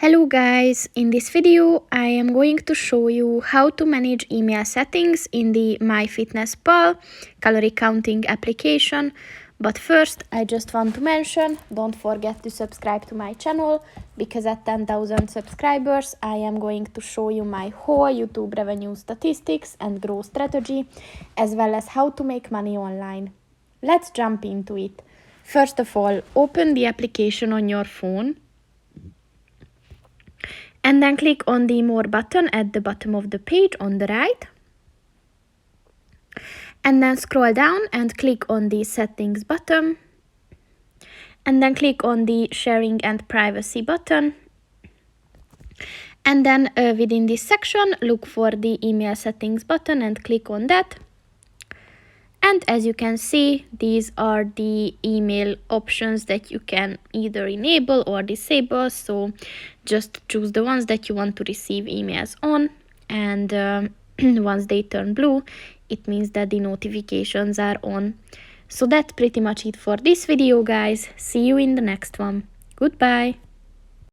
Hello guys, in this video I am going to show you how to manage email settings in the MyFitnessPal calorie counting application. But first I just want to mention, don't forget to subscribe to my channel, because at 10,000 subscribers I am going to show you my whole YouTube revenue statistics and growth strategy, as well as how to make money online. Let's jump into it. First of all, open the application on your phone. And then click on the More button at the bottom of the page on the right. And then scroll down and click on the Settings button. And then click on the Sharing and Privacy button. And then within this section, look for the Email Settings button and click on that. And as you can see, these are the email options that you can either enable or disable. So just choose the ones that you want to receive emails on. And once they turn blue, it means that the notifications are on. So that's pretty much it for this video, guys. See you in the next one. Goodbye.